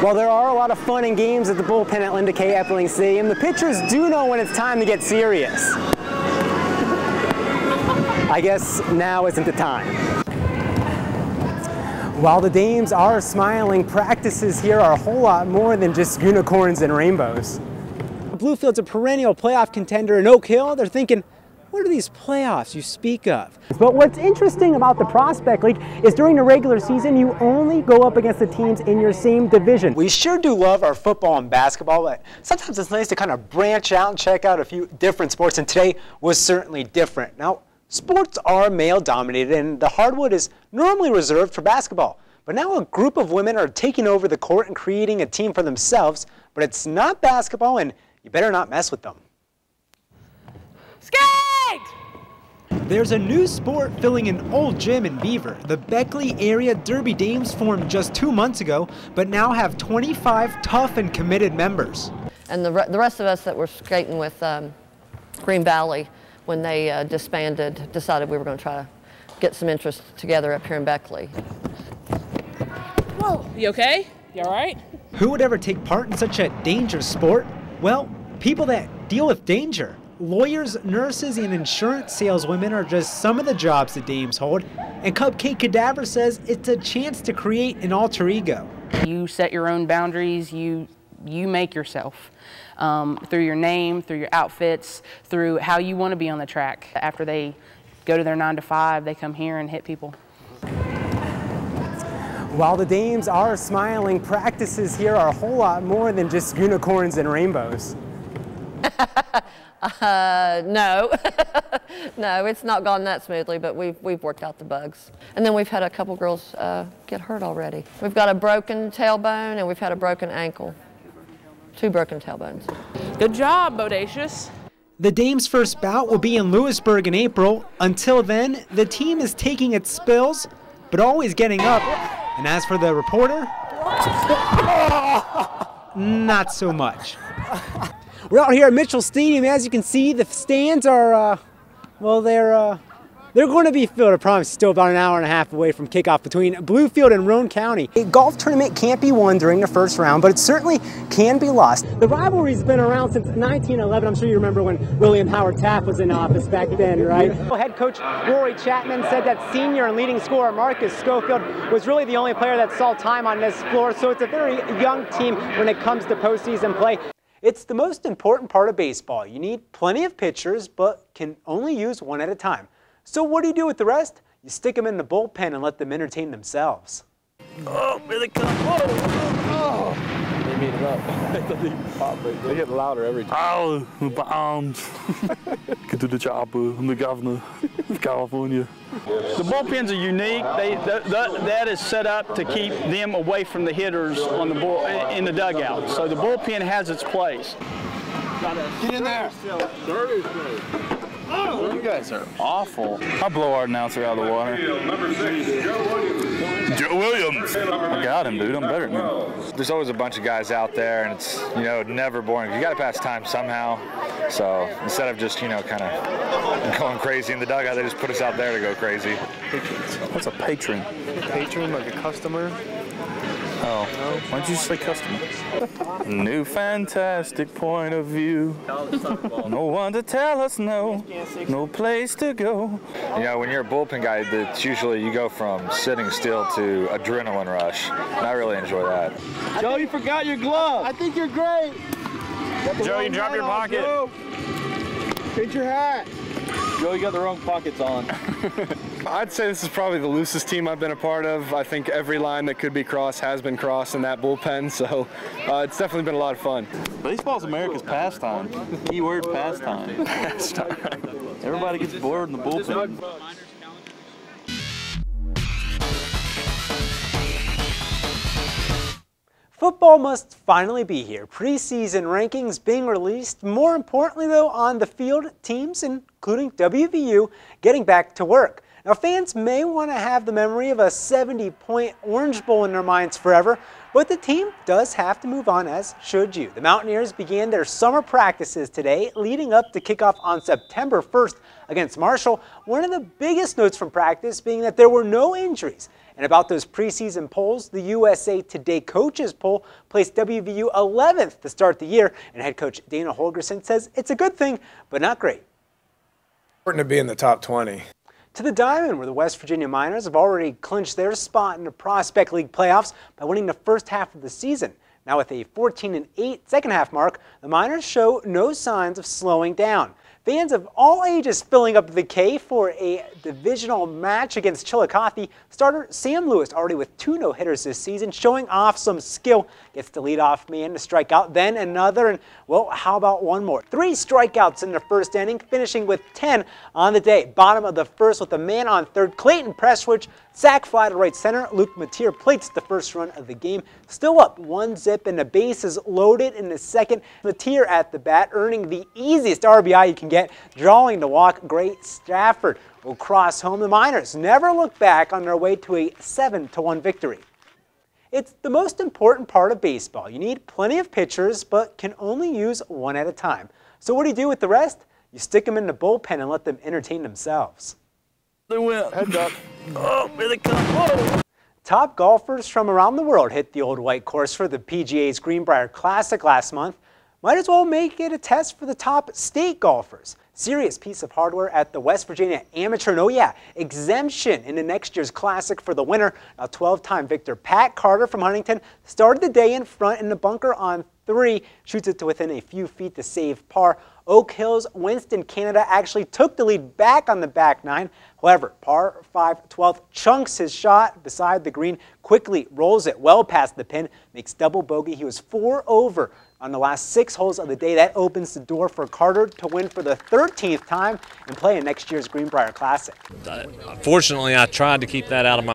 Well, there are a lot of fun and games at the bullpen at Linda K. Epling Stadium. The pitchers do know when it's time to get serious. I guess now isn't the time. While the Dames are smiling, practices here are a whole lot more than just unicorns and rainbows. Bluefield's a perennial playoff contender in Oak Hill. They're thinking, what are these playoffs you speak of? But what's interesting about the Prospect League is during the regular season, you only go up against the teams in your same division. We sure do love our football and basketball, but sometimes it's nice to kind of branch out and check out a few different sports, and today was certainly different. Now, sports are male-dominated, and the hardwood is normally reserved for basketball. But now a group of women are taking over the court and creating a team for themselves, but it's not basketball, and you better not mess with them. Skate! There's a new sport filling an old gym in Beaver. The Beckley Area Derby Dames formed just 2 months ago, but now have 25 tough and committed members. And the rest of us that were skating with Green Valley, when they disbanded, decided we were going to try to get some interest together up here in Beckley. Whoa, you okay? You all right? Who would ever take part in such a dangerous sport? Well, people that deal with danger. Lawyers, nurses, and insurance saleswomen are just some of the jobs the Dames hold, and Cupcake Cadaver says it's a chance to create an alter ego. You set your own boundaries, you make yourself. Through your name, through your outfits, through how you want to be on the track. After they go to their 9 to 5, they come here and hit people. While the Dames are smiling, practices here are a whole lot more than just unicorns and rainbows. No. No, it's not gone that smoothly, but we've worked out the bugs. And then we've had a couple girls get hurt already. We've got a broken tailbone and we've had a broken ankle. 2 broken tailbones. Good job, Bodacious. The Dames' first bout will be in Lewisburg in April. Until then, the team is taking its spills, but always getting up. And as for the reporter, not so much. We're out here at Mitchell Stadium. As you can see, the stands are, well, they're going to be filled. I promise. Still about an hour and a half away from kickoff between Bluefield and Roane County. A golf tournament can't be won during the first round, but it certainly can be lost. The rivalry's been around since 1911. I'm sure you remember when William Howard Taft was in office back then, right? Head coach Rory Chapman said that senior and leading scorer Marcus Schofield was really the only player that saw time on this floor, so it's a very young team when it comes to postseason play. It's the most important part of baseball. You need plenty of pitchers, but can only use one at a time. So what do you do with the rest? You stick them in the bullpen and let them entertain themselves. Oh, here they come. Whoa. Oh. They made it up. They get louder every time. Oh, beamed. Can do the job. I'm the governor of California. The bullpens are unique. That is set up to keep them away from the hitters on the in the dugout. So the bullpen has its place. Get in there. Oh, you guys are awful. I'll blow our announcer out of the water. Joe Williams. I got him, dude. I'm better than him. There's always a bunch of guys out there, and it's, never boring. You got to pass time somehow. So instead of just, kind of going crazy in the dugout, they just put us out there to go crazy. What's a patron? Patron, like a customer? Oh, why don't you say customer? New fantastic point of view. No one to tell us no, no place to go. When you're a bullpen guy, it's usually you go from sitting still to adrenaline rush. And I really enjoy that. Joe, you forgot your glove. I think you're great. Joe, you drop your pocket. Pinch your hat. Joe, you got the wrong pockets on. I'd say this is probably the loosest team I've been a part of. I think every line that could be crossed has been crossed in that bullpen, so it's definitely been a lot of fun. Baseball's America's pastime. Keyword pastime. Everybody gets bored in the bullpen. Football must finally be here. Preseason rankings being released. More importantly, though, on the field, teams, including WVU, getting back to work. Now fans may want to have the memory of a 70-point Orange Bowl in their minds forever, but the team does have to move on, as should you. The Mountaineers began their summer practices today, leading up to kickoff on September 1st against Marshall. One of the biggest notes from practice being that there were no injuries. And about those preseason polls, the USA Today coaches poll placed WVU 11th to start the year, and head coach Dana Holgerson says it's a good thing, but not great. Important to be in the top 20. To the Diamond, where the West Virginia Miners have already clinched their spot in the Prospect League playoffs by winning the first half of the season. Now with a 14-8 second half mark, the Miners show no signs of slowing down. Fans of all ages filling up the K for a divisional match against Chillicothe. Starter Sam Lewis, already with 2 no-hitters this season, showing off some skill, gets the leadoff man to strike out, then another, and well, how about one more? 3 strikeouts in the first inning, finishing with 10 on the day. Bottom of the first with a man on third, Clayton Prestwich, sac fly to right center. Luke Mateer plates the first run of the game. Still up 1-zip, and the bases loaded in the second. Mateer at the bat, earning the easiest RBI you can get, drawing the walk. Great Stafford will cross home. The Miners never look back on their way to a 7-1 victory. It's the most important part of baseball. You need plenty of pitchers, but can only use one at a time. So what do you do with the rest? You stick them in the bullpen and let them entertain themselves. They win. Heads up. Oh, here they come. Whoa. Top golfers from around the world hit the old white course for the PGA's Greenbrier Classic last month. Might as well make it a test for the top state golfers. Serious piece of hardware at the West Virginia Amateur, and oh yeah, exemption in the next year's Classic for the winner. Now 12-time victor Pat Carter from Huntington started the day in front in the bunker on 3, shoots it to within a few feet to save par. Oak Hill's Winston Canada actually took the lead back on the back 9. However, par 5 12th chunks his shot beside the green, quickly rolls it well past the pin, makes double bogey. He was 4 over on the last 6 holes of the day. That opens the door for Carter to win for the 13th time and play in next year's Greenbrier Classic. Fortunately, I tried to keep that out of my